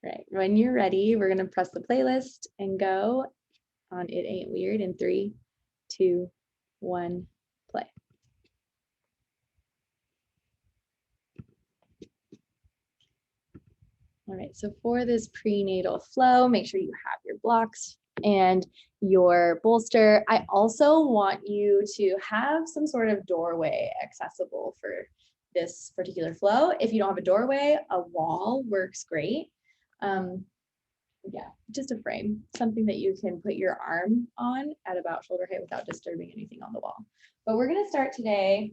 Right, when you're ready, we're gonna press the playlist and go on It Ain't Weird in 3, 2, 1, play. All right, so for this prenatal flow, make sure you have your blocks and your bolster. I also want you to have some sort of doorway accessible for this particular flow. If you don't have a doorway, a wall works great. Yeah, just a frame, something that you can put your arm on at about shoulder height without disturbing anything on the wall. But we're gonna start today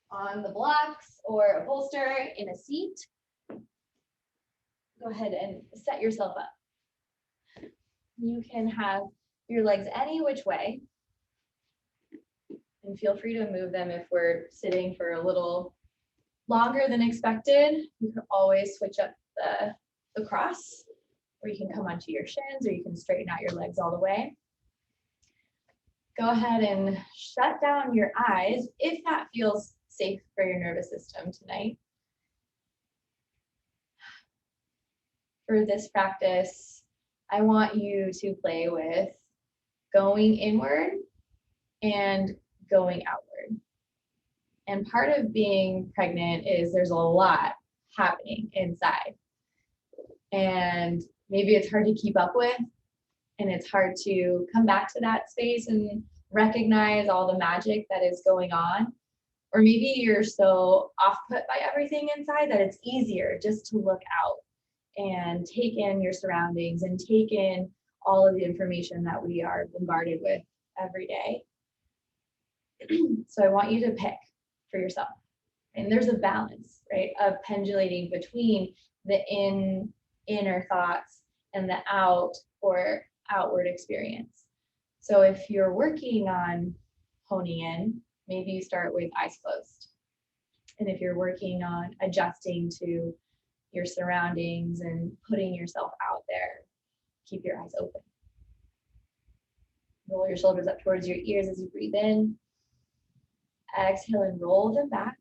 on the blocks or a bolster in a seat. Go ahead and set yourself up. You can have your legs any which way, and feel free to move them if we're sitting for a little longer than expected. You can always switch up the cross, or you can come onto your shins, or you can straighten out your legs all the way. Go ahead and shut down your eyes if that feels safe for your nervous system tonight. For this practice, I want you to play with going inward and going outward. And part of being pregnant is there's a lot happening inside. And maybe it's hard to keep up with, and it's hard to come back to that space and recognize all the magic that is going on. Or maybe you're so off put by everything inside that it's easier just to look out and take in your surroundings and take in all of the information that we are bombarded with every day. So I want you to pick for yourself. And there's a balance, right, of pendulating between the inner thoughts and the out or outward experience. So if you're working on honing in, maybe you start with eyes closed. And if you're working on adjusting to your surroundings and putting yourself out there, keep your eyes open. Roll your shoulders up towards your ears as you breathe in. Exhale and roll them back.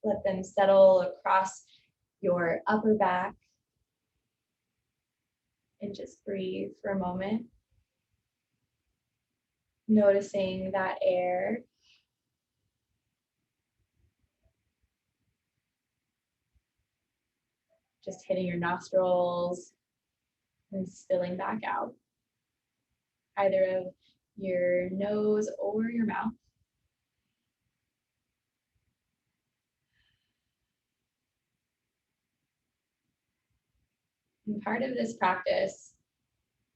Let them settle across your upper back. And just breathe for a moment. Noticing that air. Just hitting your nostrils and spilling back out. Either of your nose or your mouth. And part of this practice,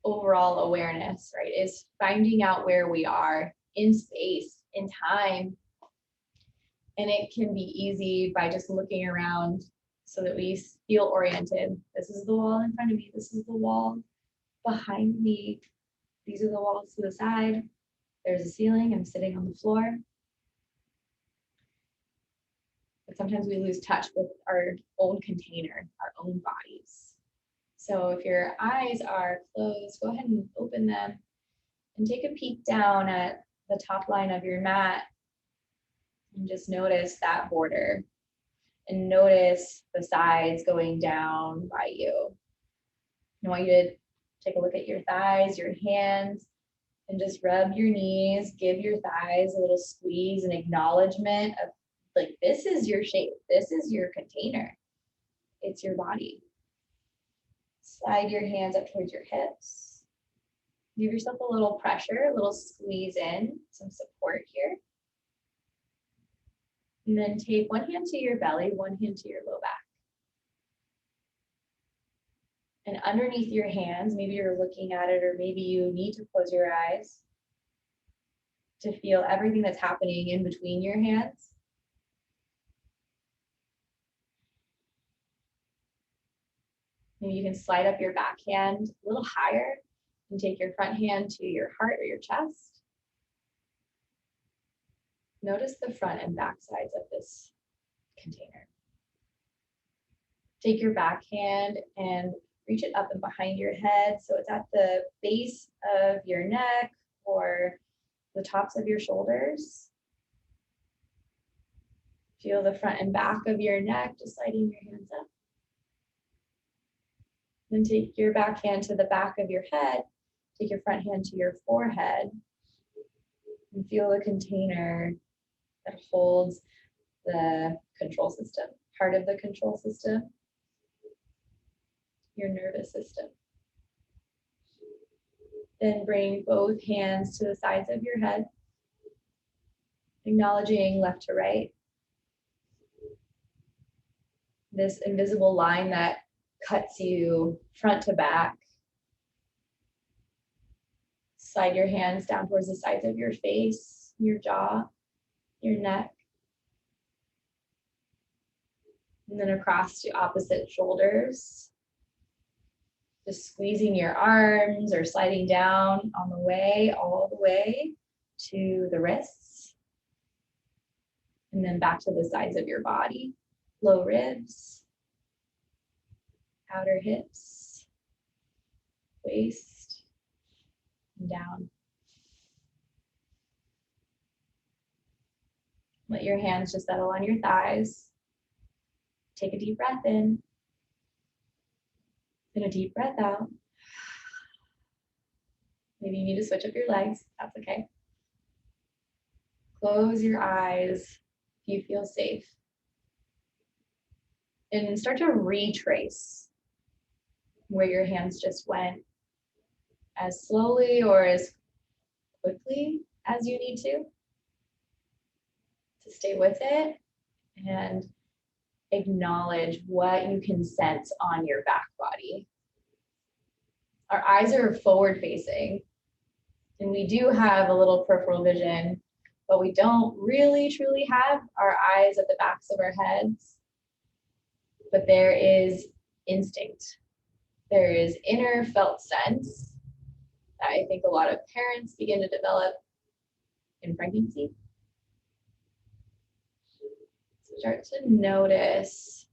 overall awareness, right, is finding out where we are in space, in time. And it can be easy by just looking around so that we feel oriented. This is the wall in front of me. This is the wall behind me. These are the walls to the side. There's a ceiling. I'm sitting on the floor. But sometimes we lose touch with our own container, our own bodies. So if your eyes are closed, go ahead and open them and take a peek down at the top line of your mat and just notice that border and notice the sides going down by you. I want you to take a look at your thighs, your hands, and just rub your knees, give your thighs a little squeeze and acknowledgement of like, this is your shape, this is your container, it's your body. Slide your hands up towards your hips. Give yourself a little pressure, a little squeeze in, some support here. And then take one hand to your belly, one hand to your low back. And underneath your hands, maybe you're looking at it, or maybe you need to close your eyes to feel everything that's happening in between your hands. Maybe you can slide up your back hand a little higher and take your front hand to your heart or your chest. Notice the front and back sides of this container. Take your back hand and reach it up and behind your head so it's at the base of your neck or the tops of your shoulders. Feel the front and back of your neck, just sliding your hands up. Then take your back hand to the back of your head. Take your front hand to your forehead. And feel the container that holds the control system, part of the control system, your nervous system. Then bring both hands to the sides of your head, acknowledging left to right. This invisible line that cuts you front to back. Slide your hands down towards the sides of your face, your jaw, your neck. And then across to opposite shoulders. Just squeezing your arms or sliding down on the way, all the way to the wrists. And then back to the sides of your body. Low ribs, outer hips, waist, and down. Let your hands just settle on your thighs. Take a deep breath in. And a deep breath out. Maybe you need to switch up your legs. That's okay. Close your eyes if you feel safe. And start to retrace where your hands just went, as slowly or as quickly as you need to stay with it and acknowledge what you can sense on your back body. Our eyes are forward facing, and we do have a little peripheral vision, but we don't really truly have our eyes at the backs of our heads. But there is instinct. There is inner felt sense that I think a lot of parents begin to develop in pregnancy. So start to notice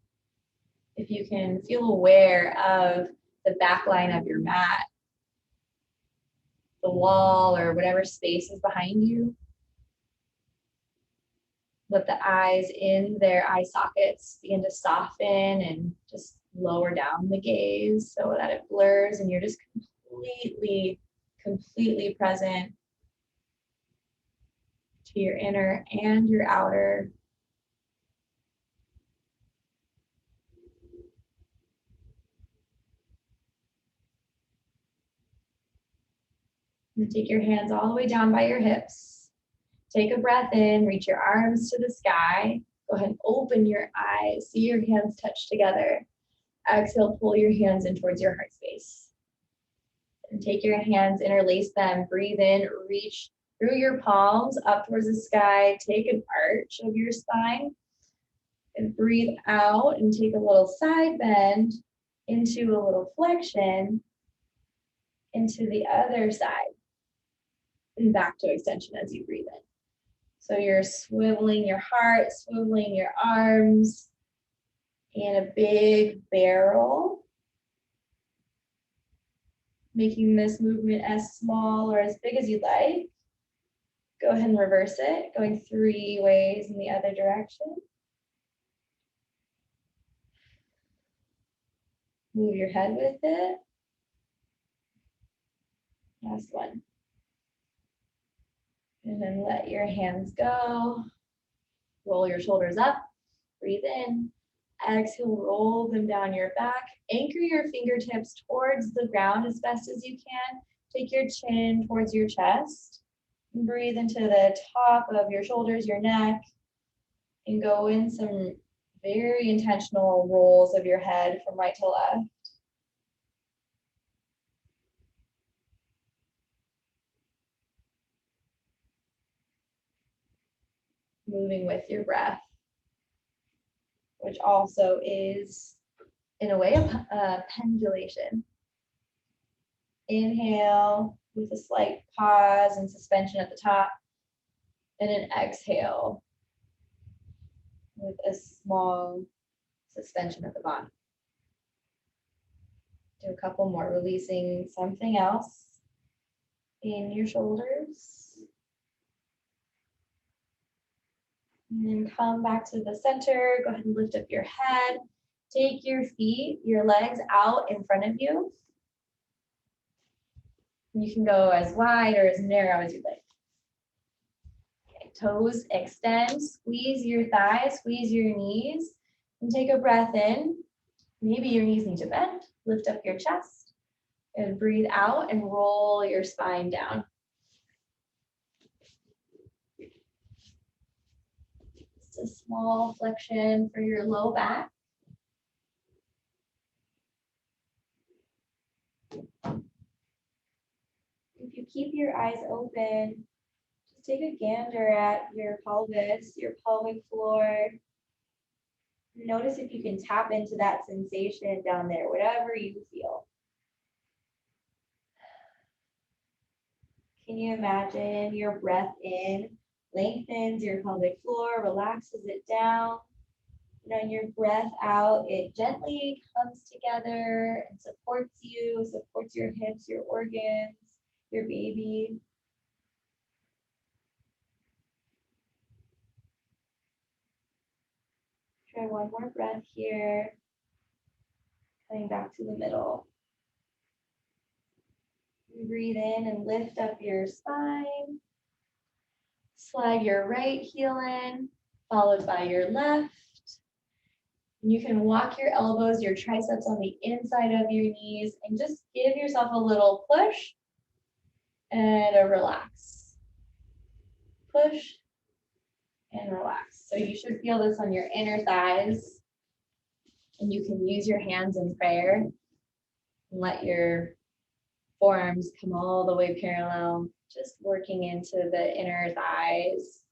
if you can feel aware of the back line of your mat, the wall, or whatever space is behind you. Let the eyes in their eye sockets begin to soften and just lower down the gaze so that it blurs and you're just completely present to your inner and your outer. And take your hands all the way down by your hips. Take a breath in, reach your arms to the sky. Go ahead and open your eyes. See your hands touch together. Exhale, pull your hands in towards your heart space. And take your hands, interlace them. Breathe in, reach through your palms up towards the sky. Take an arch of your spine. And breathe out and take a little side bend into a little flexion into the other side. And back to extension as you breathe in. So you're swiveling your heart, swiveling your arms in a big barrel, making this movement as small or as big as you'd like. Go ahead and reverse it, going 3 ways in the other direction. Move your head with it. Last one. And then let your hands go. Roll your shoulders up. Breathe in. Exhale, roll them down your back. Anchor your fingertips towards the ground as best as you can. Take your chin towards your chest. And breathe into the top of your shoulders, your neck. And go in some very intentional rolls of your head from right to left. Moving with your breath, which also is, in a way, a pendulation. Inhale with a slight pause and suspension at the top, and an exhale with a small suspension at the bottom. Do a couple more, releasing something else in your shoulders. And then come back to the center. Go ahead and lift up your head. Take your feet, your legs out in front of you. You can go as wide or as narrow as you'd like. Okay, toes extend, squeeze your thighs, squeeze your knees, and take a breath in. Maybe your knees need to bend, lift up your chest, and breathe out and roll your spine down. Just a small flexion for your low back. If you keep your eyes open, just take a gander at your pelvis, your pelvic floor. Notice if you can tap into that sensation down there, whatever you feel. Can you imagine your breath in lengthens your pelvic floor, relaxes it down? And on your breath out, it gently comes together and supports you, supports your hips, your organs, your baby. Try one more breath here. Coming back to the middle. Breathe in and lift up your spine. Slide your right heel in, followed by your left. You can walk your elbows, your triceps on the inside of your knees, and just give yourself a little push and a relax. Push and relax. So you should feel this on your inner thighs. And you can use your hands in prayer and let your forearms come all the way parallel, just working into the inner thighs,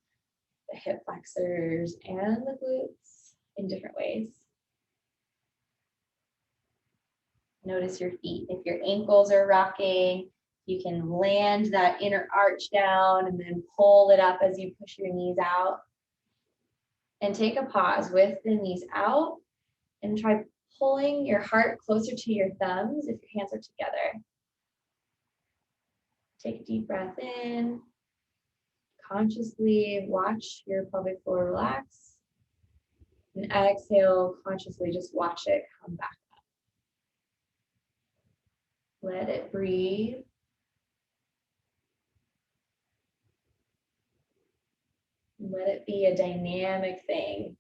the hip flexors, and the glutes in different ways. Notice your feet. If your ankles are rocking, you can land that inner arch down and then pull it up as you push your knees out. And take a pause with the knees out and try pulling your heart closer to your thumbs if your hands are together. Take a deep breath in. Consciously watch your pelvic floor relax. And exhale, consciously just watch it come back up. Let it breathe. Let it be a dynamic thing.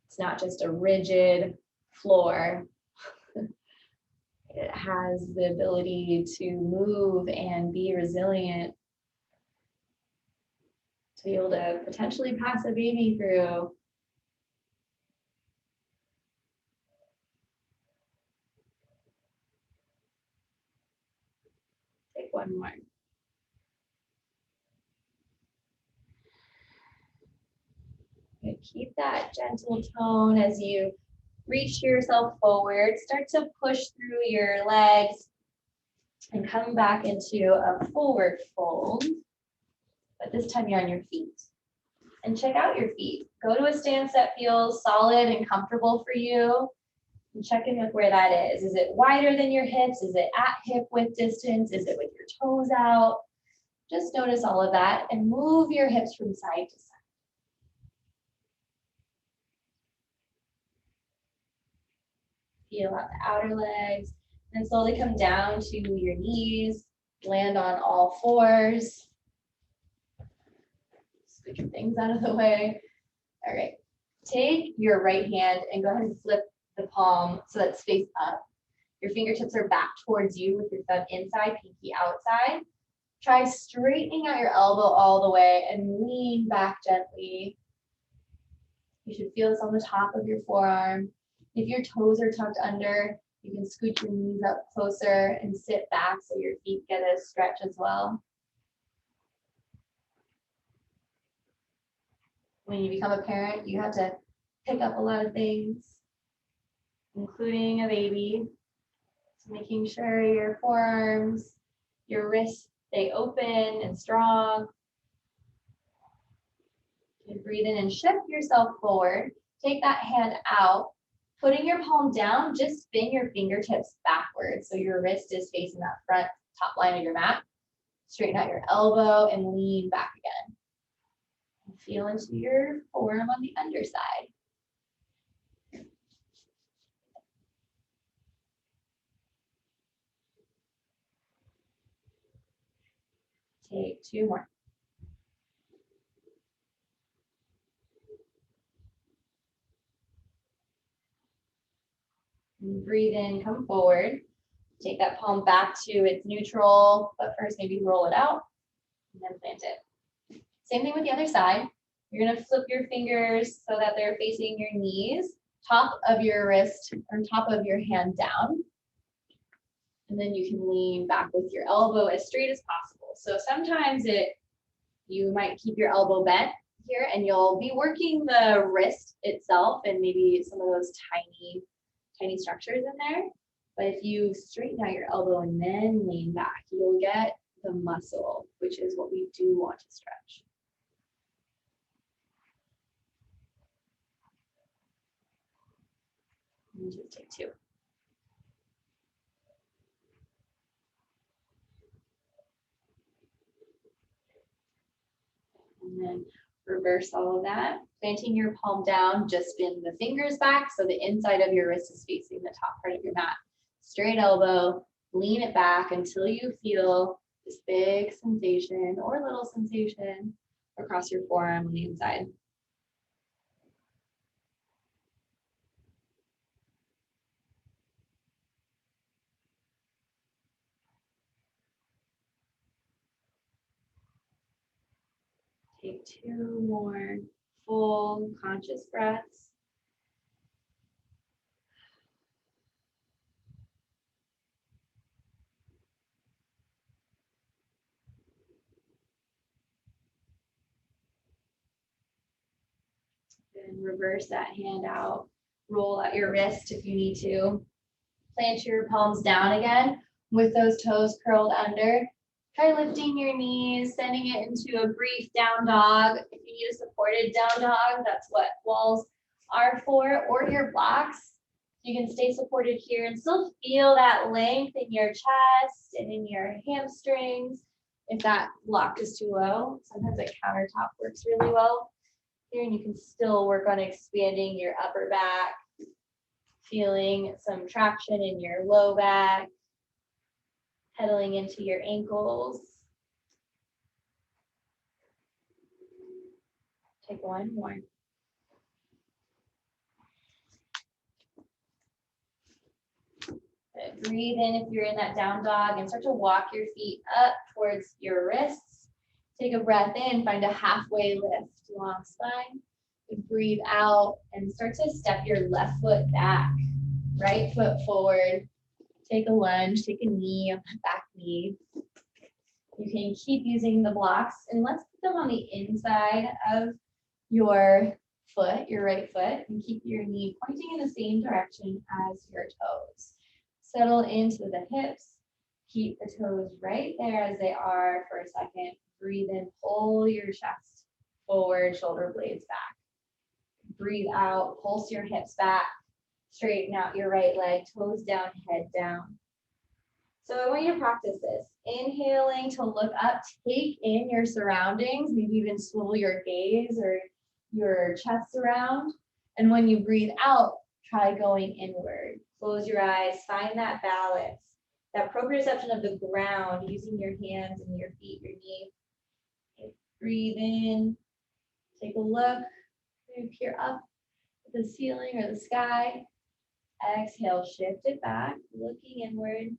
It's not just a rigid floor. It has the ability to move and be resilient, to be able to potentially pass a baby through. Take one more. Okay, keep that gentle tone as you reach yourself forward. Start to push through your legs and come back into a forward fold. But this time you're on your feet. And check out your feet. Go to a stance that feels solid and comfortable for you. And check in with where that is. Is it wider than your hips? Is it at hip width distance? Is it with your toes out? Just notice all of that and move your hips from side to side. Feel out the outer legs. And slowly come down to your knees. Land on all fours. Scoot your things out of the way. All right. Take your right hand and go ahead and flip the palm so that's face up. Your fingertips are back towards you with your thumb inside, pinky outside. Try straightening out your elbow all the way and lean back gently. You should feel this on the top of your forearm. If your toes are tucked under, you can scoot your knees up closer and sit back so your feet get a stretch as well. When you become a parent, you have to pick up a lot of things, including a baby. So making sure your forearms, your wrists stay open and strong. You breathe in and shift yourself forward. Take that hand out. Putting your palm down, just spin your fingertips backwards so your wrist is facing that front top line of your mat. Straighten out your elbow and lean back again. And feel into your forearm on the underside. Take 2 more. And breathe in, come forward. Take that palm back to its neutral, but first maybe roll it out and then plant it. Same thing with the other side. You're gonna flip your fingers so that they're facing your knees, top of your wrist or top of your hand down. And then you can lean back with your elbow as straight as possible. So sometimes you might keep your elbow bent here and you'll be working the wrist itself and maybe some of those tiny structures in there. But if you straighten out your elbow and then lean back, you'll get the muscle, which is what we do want to stretch. And just take 2. And then reverse all of that. Planting your palm down, just spin the fingers back so the inside of your wrist is facing the top part of your mat. Straight elbow, lean it back until you feel this big sensation or little sensation across your forearm on the inside. Take 2 more full conscious breaths. And reverse that hand out. Roll out your wrist if you need to. Plant your palms down again with those toes curled under. Try lifting your knees, sending it into a brief down dog. If you need a supported down dog, that's what walls are for, or your blocks. You can stay supported here and still feel that length in your chest and in your hamstrings. If that block is too low, sometimes a countertop works really well here, and you can still work on expanding your upper back, feeling some traction in your low back, pedaling into your ankles. Take 1 more. Good. Breathe in if you're in that down dog and start to walk your feet up towards your wrists. Take a breath in, find a halfway lift, long spine. And breathe out and start to step your left foot back, right foot forward. Take a lunge, take a knee on the back knee. You can keep using the blocks and let's put them on the inside of your foot, your right foot, and keep your knee pointing in the same direction as your toes. Settle into the hips. Keep the toes right there as they are for a second. Breathe in, pull your chest forward, shoulder blades back. Breathe out, pulse your hips back. Straighten out your right leg, toes down, head down. So I want you to practice this. Inhaling to look up, take in your surroundings, maybe even swivel your gaze or your chest around. And when you breathe out, try going inward. Close your eyes, find that balance, that proprioception of the ground, using your hands and your feet, your knee. Okay. Breathe in, take a look, maybe peer up at the ceiling or the sky. Exhale, shift it back, looking inward.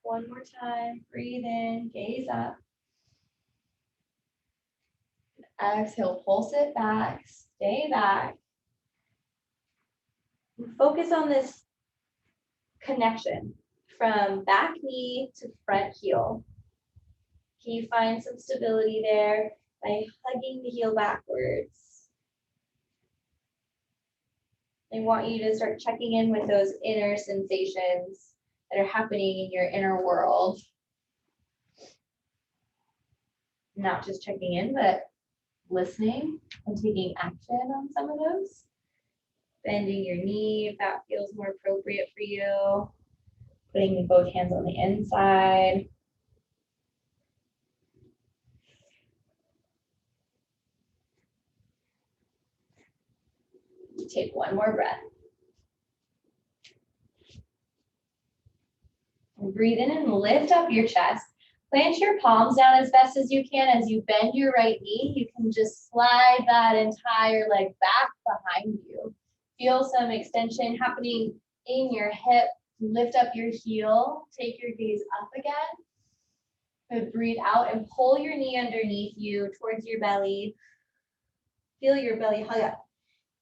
1 more time, breathe in, gaze up. Exhale, pulse it back, stay back. And focus on this connection from back knee to front heel. Can you find some stability there by hugging the heel backwards? I want you to start checking in with those inner sensations that are happening in your inner world. Not just checking in, but listening and taking action on some of those. Bending your knee if that feels more appropriate for you. Putting both hands on the inside. Take 1 more breath. And breathe in and lift up your chest. Plant your palms down as best as you can. As you bend your right knee, you can just slide that entire leg back behind you. Feel some extension happening in your hip. Lift up your heel. Take your gaze up again. Good. Breathe out and pull your knee underneath you towards your belly. Feel your belly hug up.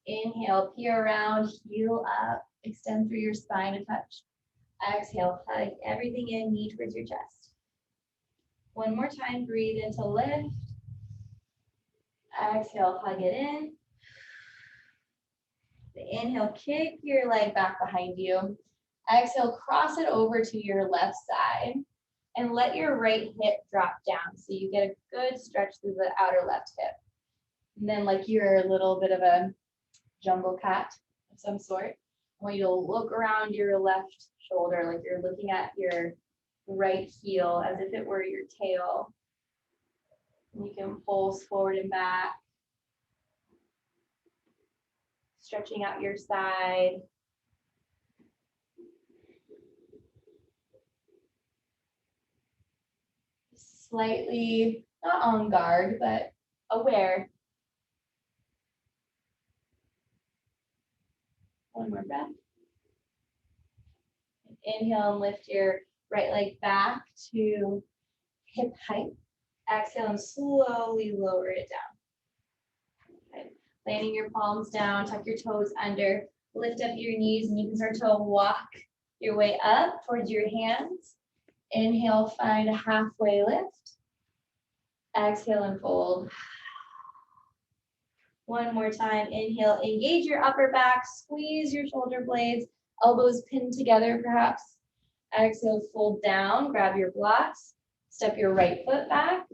Inhale, peer around, heel up. Extend through your spine to touch. Exhale, hug everything in, knee towards your chest. One more time, breathe in to lift. Exhale, hug it in. The inhale, kick your leg back behind you. Exhale, cross it over to your left side and let your right hip drop down so you get a good stretch through the outer left hip. And then like you're a little bit of a jungle cat of some sort. I want you to look around your left shoulder like you're looking at your right heel as if it were your tail. And you can pulse forward and back. Stretching out your side. Slightly, not on guard, but aware. One more breath. Inhale and lift your right leg back to hip height. Exhale and slowly lower it down. Okay. Landing your palms down, tuck your toes under, lift up your knees, and you can start to walk your way up towards your hands. Inhale, find a halfway lift. Exhale and fold. One more time. Inhale, engage your upper back, squeeze your shoulder blades, elbows pinned together perhaps. Exhale, fold down, grab your blocks, step your right foot back,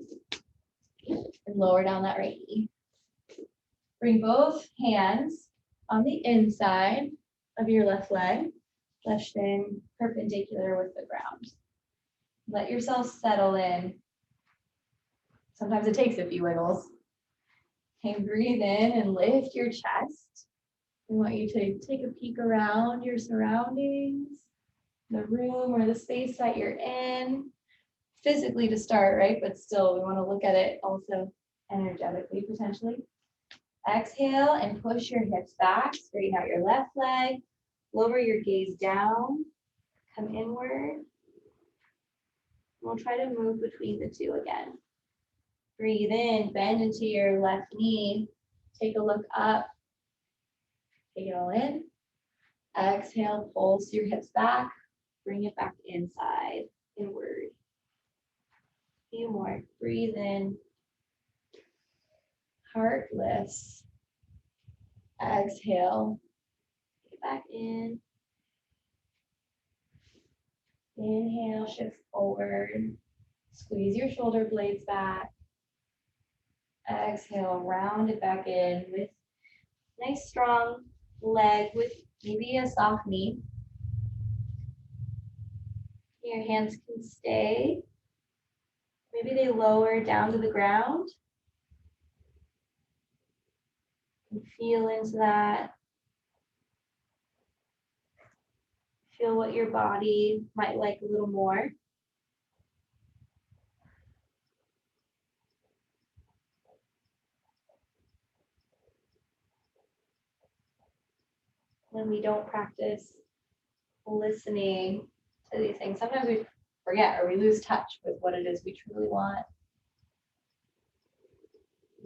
and lower down that right knee. Bring both hands on the inside of your left leg, left shin perpendicular with the ground. Let yourself settle in. Sometimes it takes a few wiggles. Okay, breathe in and lift your chest. I want you to take a peek around your surroundings, the room or the space that you're in, physically to start, right? But still, we want to look at it also energetically, potentially. Exhale and push your hips back, straighten out your left leg, lower your gaze down, come inward. We'll try to move between the two again. Breathe in, bend into your left knee, take a look up, take it all in. Exhale, pulse your hips back, bring it back inside, inward. A few more, breathe in, heart lifts. Exhale, get back in. Inhale, shift forward, squeeze your shoulder blades back. Exhale, round it back in with nice strong leg with maybe a soft knee. Your hands can stay. Maybe they lower down to the ground. And feel into that. Feel what your body might like a little more. When we don't practice listening to these things, sometimes we forget or we lose touch with what it is we truly want.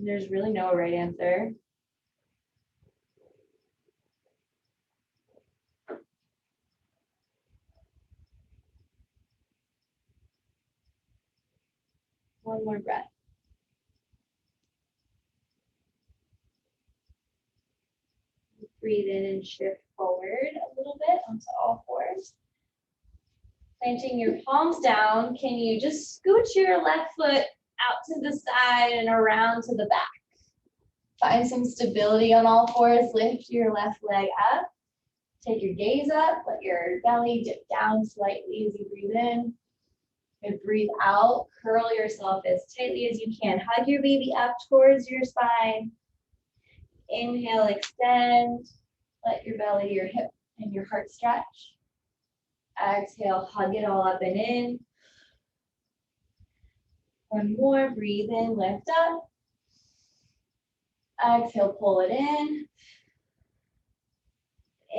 There's really no right answer. One more breath. Breathe in and shift forward a little bit onto all fours. Planting your palms down, can you just scooch your left foot out to the side and around to the back? Find some stability on all fours. Lift your left leg up. Take your gaze up. Let your belly dip down slightly as you breathe in. And breathe out. Curl yourself as tightly as you can. Hug your baby up towards your spine. Inhale, extend. Let your belly, your hip, and your heart stretch. Exhale, hug it all up and in. One more, breathe in, lift up. Exhale, pull it in.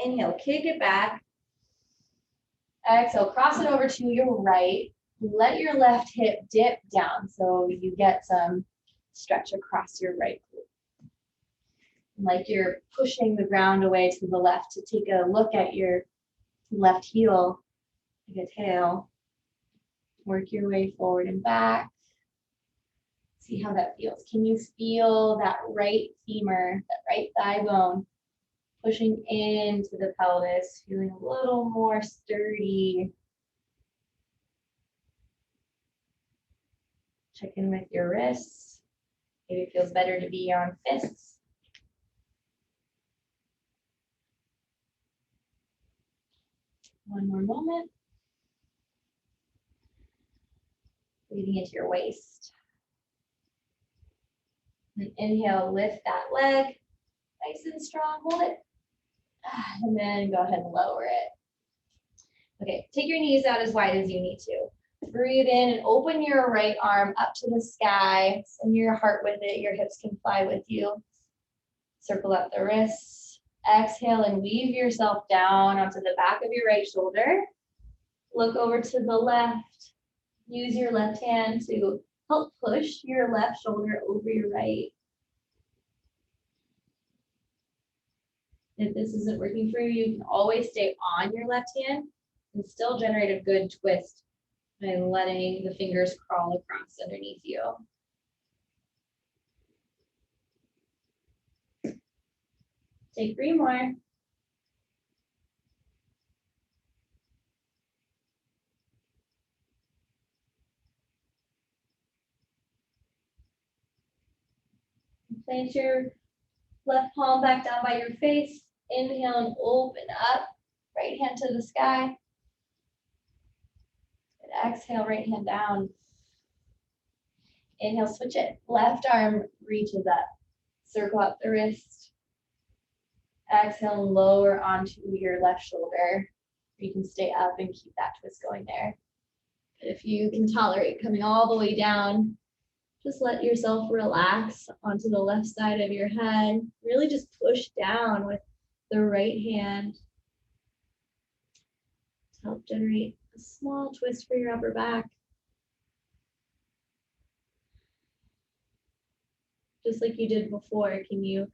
Inhale, kick it back. Exhale, cross it over to your right. Let your left hip dip down so you get some stretch across your right glute. Like you're pushing the ground away to the left to take a look at your left heel, like a tail. Work your way forward and back. See how that feels. Can you feel that right femur, that right thigh bone pushing into the pelvis, feeling a little more sturdy? Check in with your wrists. Maybe it feels better to be on fists. One more moment. Breathing into your waist. And inhale, lift that leg. Nice and strong, hold it. And then go ahead and lower it. Okay, take your knees out as wide as you need to. Breathe in and open your right arm up to the sky. Send your heart with it. Your hips can fly with you. Circle up the wrists. Exhale and weave yourself down onto the back of your right shoulder. Look over to the left. Use your left hand to help push your left shoulder over your right. If this isn't working for you, you can always stay on your left hand and still generate a good twist by letting the fingers crawl across underneath you. Take 3 more. Plant your left palm back down by your face. Inhale and open up. Right hand to the sky. And exhale, right hand down. Inhale, switch it. Left arm reaches up. Circle up the wrist. Exhale, lower onto your left shoulder. You can stay up and keep that twist going there. If you can tolerate coming all the way down, just let yourself relax onto the left side of your head. Really just push down with the right hand to help generate a small twist for your upper back. Just like you did before, can you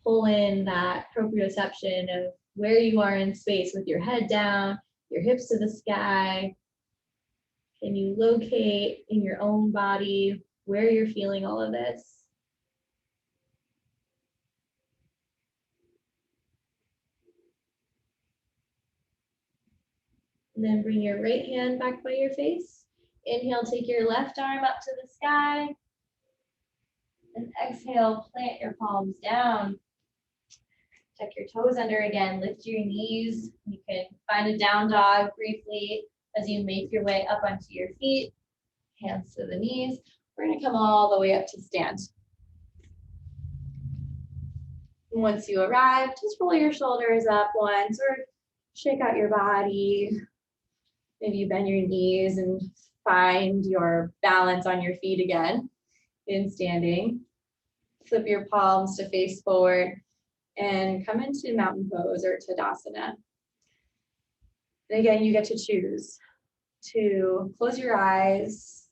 pull in that proprioception of where you are in space with your head down, your hips to the sky? Can you locate in your own body where you're feeling all of this? And then bring your right hand back by your face. Inhale, take your left arm up to the sky. And exhale, plant your palms down. Tuck your toes under again, lift your knees. You can find a down dog briefly as you make your way up onto your feet. Hands to the knees. We're gonna come all the way up to stand. And once you arrive, just roll your shoulders up once or shake out your body. Maybe you bend your knees and find your balance on your feet again in standing. Flip your palms to face forward and come into mountain pose or Tadasana. And again, you get to choose to close your eyes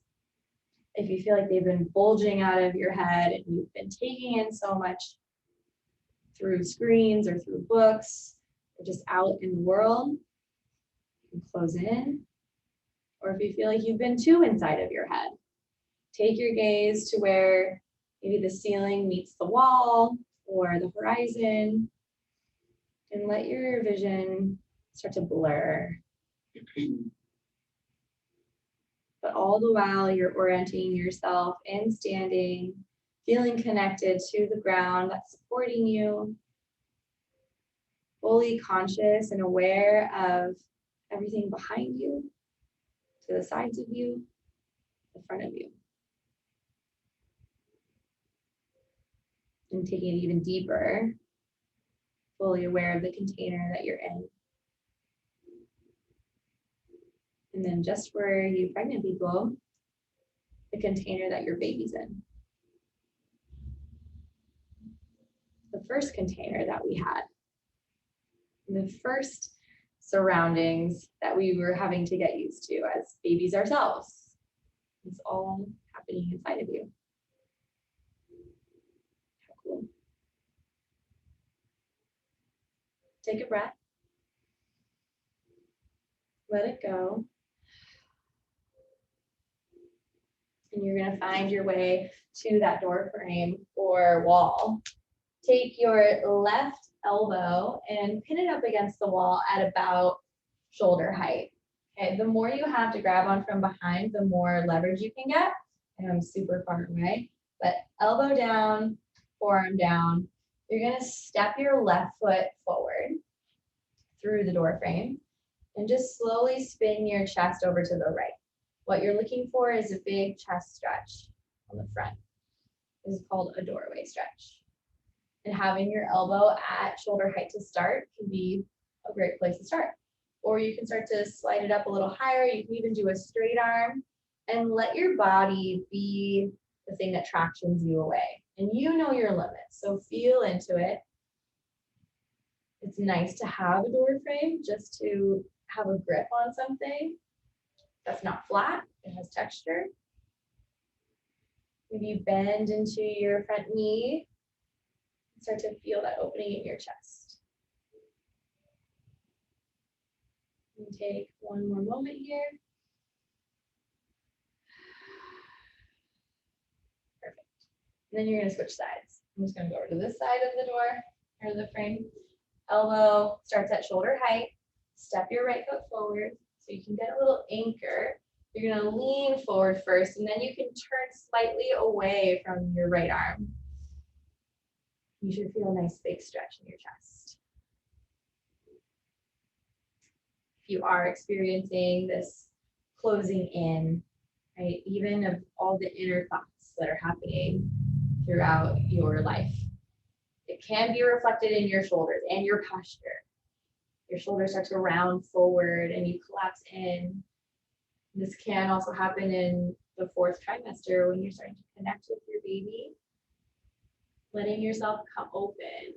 if you feel like they've been bulging out of your head and you've been taking in so much through screens or through books or just out in the world. You can close in. Or if you feel like you've been too inside of your head, take your gaze to where maybe the ceiling meets the wall or the horizon, and let your vision start to blur. But all the while you're orienting yourself in standing, feeling connected to the ground that's supporting you, fully conscious and aware of everything behind you, to the sides of you, the front of you. And taking it even deeper, fully aware of the container that you're in. And then just for you pregnant people, the container that your baby's in. The first container that we had, the first surroundings that we were having to get used to as babies ourselves. It's all happening inside of you. How cool. Take a breath. Let it go. And you're going to find your way to that door frame or wall. Take your left elbow and pin it up against the wall at about shoulder height. Okay, the more you have to grab on from behind, the more leverage you can get. And I'm super far away, but elbow down, forearm down. You're going to step your left foot forward through the door frame and just slowly spin your chest over to the right. What you're looking for is a big chest stretch on the front. This is called a doorway stretch. And having your elbow at shoulder height to start can be a great place to start. Or you can start to slide it up a little higher. You can even do a straight arm and let your body be the thing that tractions you away. And you know your limits, so feel into it. It's nice to have a door frame just to have a grip on something that's not flat, it has texture. Maybe bend into your front knee. Start to feel that opening in your chest. And take one more moment here. Perfect. And then you're going to switch sides. I'm just going to go over to this side of the door or the frame. Elbow starts at shoulder height. Step your right foot forward so you can get a little anchor. You're going to lean forward first, and then you can turn slightly away from your right arm. You should feel a nice big stretch in your chest. If you are experiencing this closing in, right, even of all the inner thoughts that are happening throughout your life, it can be reflected in your shoulders and your posture. Your shoulders start to round forward and you collapse in. This can also happen in the 4th trimester when you're starting to connect with your baby. Letting yourself come open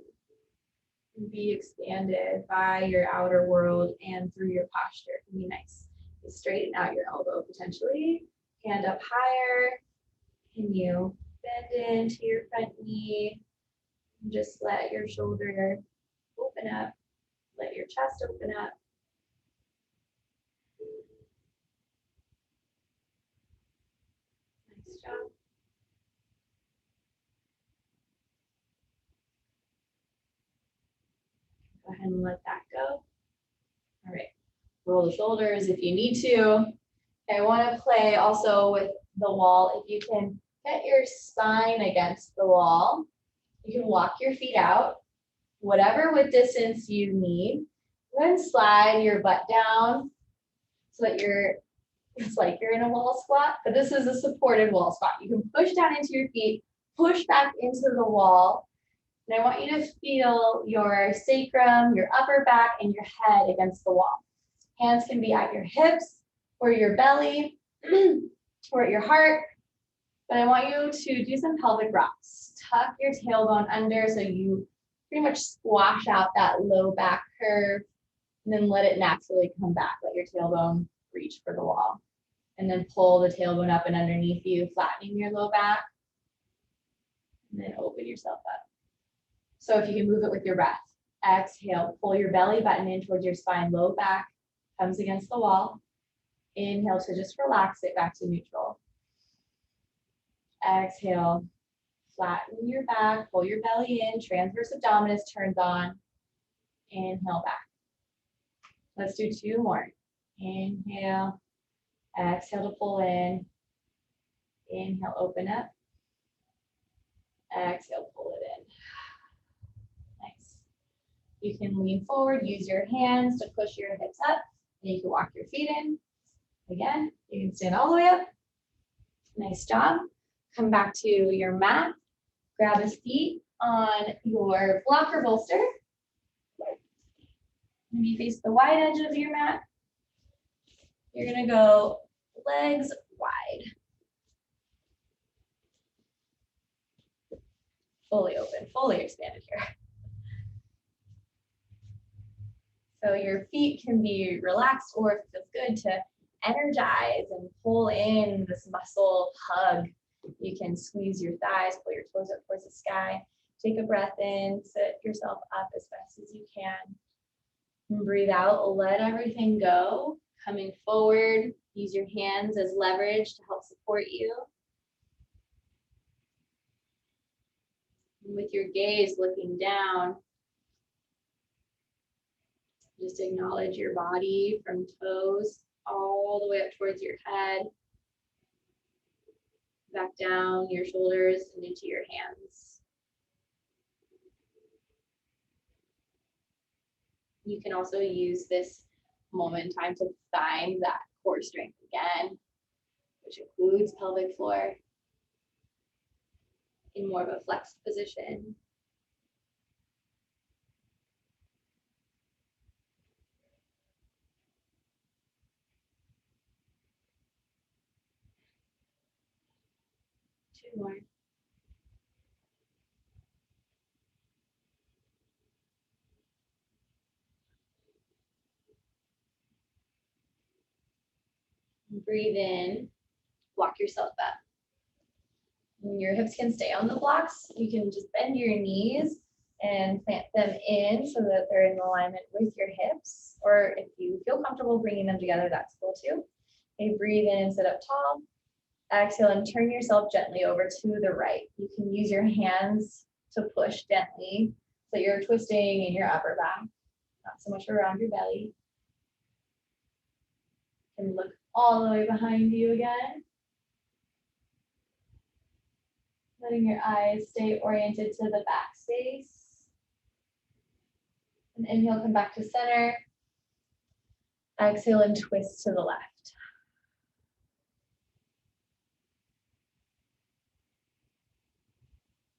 and be expanded by your outer world and through your posture can be nice. You straighten out your elbow potentially, hand up higher. Can you bend into your front knee? And just let your shoulder open up. Let your chest open up. Nice job. Go ahead and let that go. All right, roll the shoulders if you need to. I want to play also with the wall. If you can get your spine against the wall, you can walk your feet out, whatever width distance you need. Then slide your butt down so that it's like you're in a wall squat, but this is a supported wall squat. You can push down into your feet, push back into the wall. And I want you to feel your sacrum, your upper back, and your head against the wall. Hands can be at your hips or your belly or at your heart. But I want you to do some pelvic rocks. Tuck your tailbone under so you pretty much squash out that low back curve, and then let it naturally come back. Let your tailbone reach for the wall. And then pull the tailbone up and underneath you, flattening your low back. And then open yourself up. So if you can move it with your breath. Exhale, pull your belly button in towards your spine, low back comes against the wall. Inhale to just relax it back to neutral. Exhale, flatten your back, pull your belly in, transverse abdominis turns on. Inhale back. Let's do 2 more. Inhale, exhale to pull in. Inhale, open up. Exhale, pull it in. Nice. You can lean forward, use your hands to push your hips up, and you can walk your feet in. Again, you can stand all the way up. Nice job. Come back to your mat. Grab a seat on your block or bolster. Maybe face the wide edge of your mat. You're gonna go legs wide. fully open, fully expanded here. So your feet can be relaxed, or if it feels good to energize and pull in this muscle hug, you can squeeze your thighs, pull your toes up towards the sky. Take a breath in, sit yourself up as best as you can. And breathe out, let everything go. Coming forward, use your hands as leverage to help support you. And with your gaze looking down, just acknowledge your body from toes all the way up towards your head, back down your shoulders and into your hands. You can also use this moment in time to find that core strength again, which includes pelvic floor in more of a flexed position. Two more. Breathe in, walk yourself up. And your hips can stay on the blocks. You can just bend your knees and plant them in so that they're in alignment with your hips. Or if you feel comfortable bringing them together, that's cool too. Okay, breathe in and sit up tall. Exhale and turn yourself gently over to the right. You can use your hands to push gently so you're twisting in your upper back, not so much around your belly. And look all the way behind you again. Letting your eyes stay oriented to the back space. And inhale, come back to center. Exhale and twist to the left.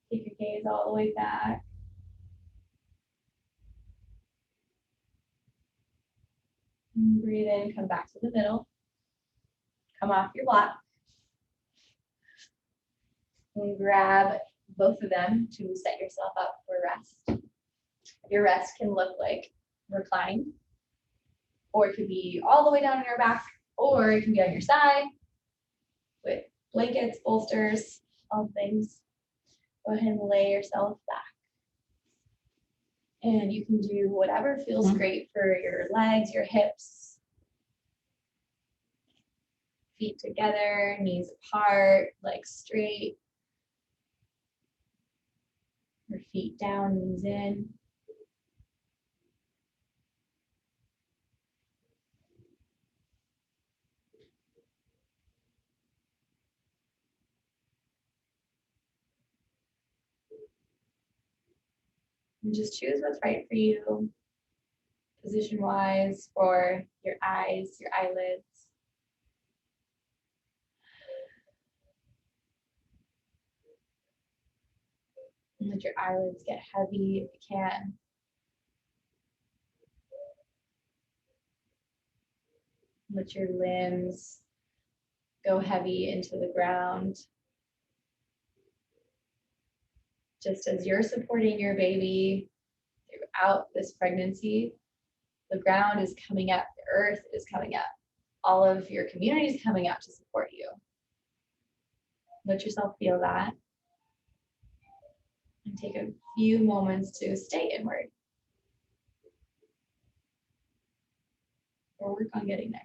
Take your gaze all the way back. And breathe in, come back to the middle. Come off your block. And grab both of them to set yourself up for rest. Your rest can look like reclined, or it could be all the way down on your back, or it can be on your side with blankets, bolsters, all things. Go ahead and lay yourself back. And you can do whatever feels great for your legs, your hips. Feet together, knees apart, legs straight. Your feet down, knees in. And just choose what's right for you, position-wise, for your eyes, your eyelids. And let your eyelids get heavy if you can. Let your limbs go heavy into the ground. Just as you're supporting your baby throughout this pregnancy, the ground is coming up, the earth is coming up. All of your community is coming out to support you. Let yourself feel that. And take a few moments to stay inward. Or work on getting there.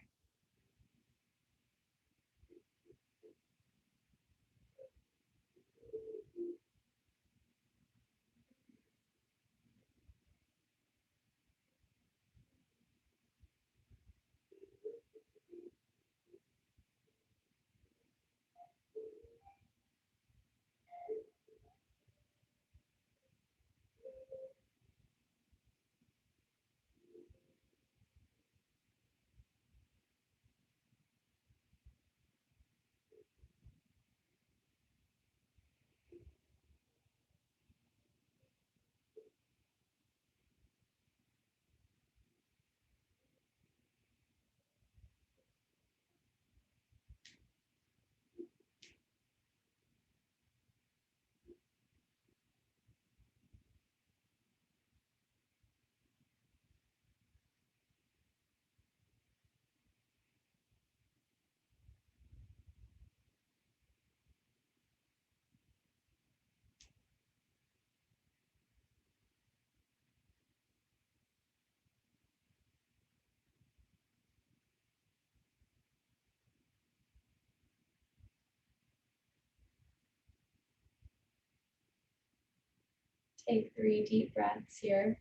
Take 3 deep breaths here.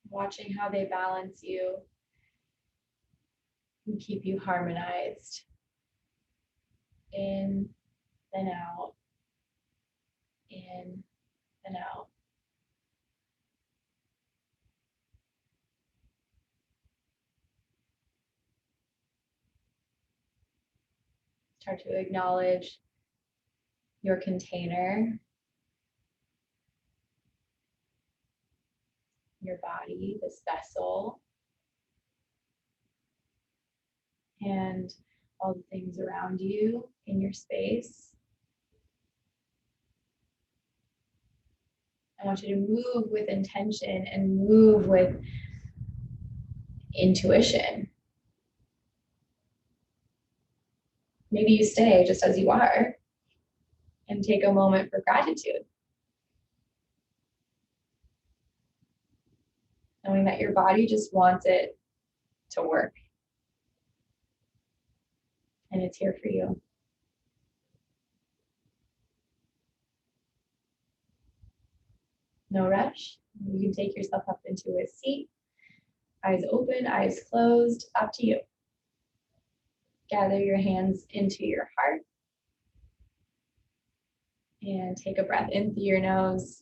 Watching how they balance you and keep you harmonized. In, then out. In, and out. Start to acknowledge your container, your body, this vessel, and all the things around you in your space. I want you to move with intention and move with intuition. Maybe you stay just as you are and take a moment for gratitude. Knowing that your body just wants it to work. And it's here for you. No rush. You can take yourself up into a seat. Eyes open, eyes closed, up to you. Gather your hands into your heart. And take a breath in through your nose.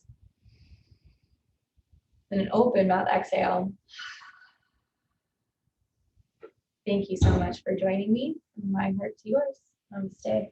Then an open mouth exhale. Thank you so much for joining me. From my heart to yours. Namaste.